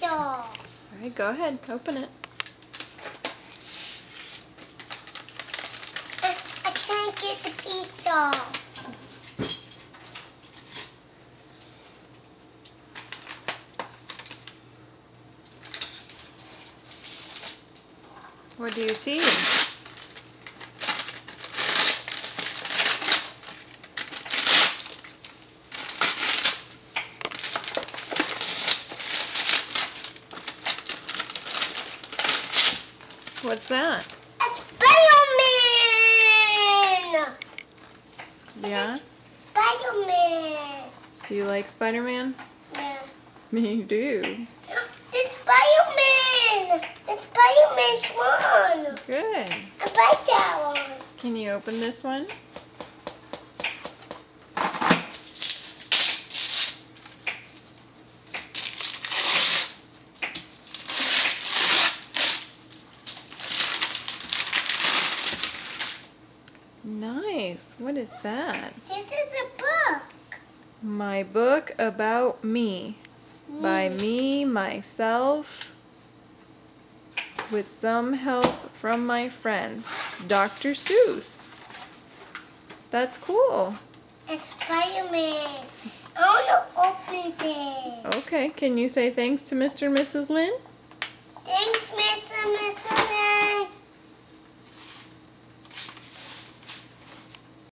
pizza. Alright, go ahead. Open it. I can't get the pizza. What do you see? What's that? A Spider-Man! Yeah? Spider-Man! Do you like Spider-Man? Yeah. Me do. The Spider-Man! The Spider-Man's one! Good. I like that one. Can you open this one? Nice. What is that? This is a book. My book about me. By me, myself, with some help from my friend, Dr. Seuss. That's cool. It's Spider-Man. I want to open this. Okay, can you say thanks to Mr. and Mrs. Lynn? Thanks, Mr. Lynn.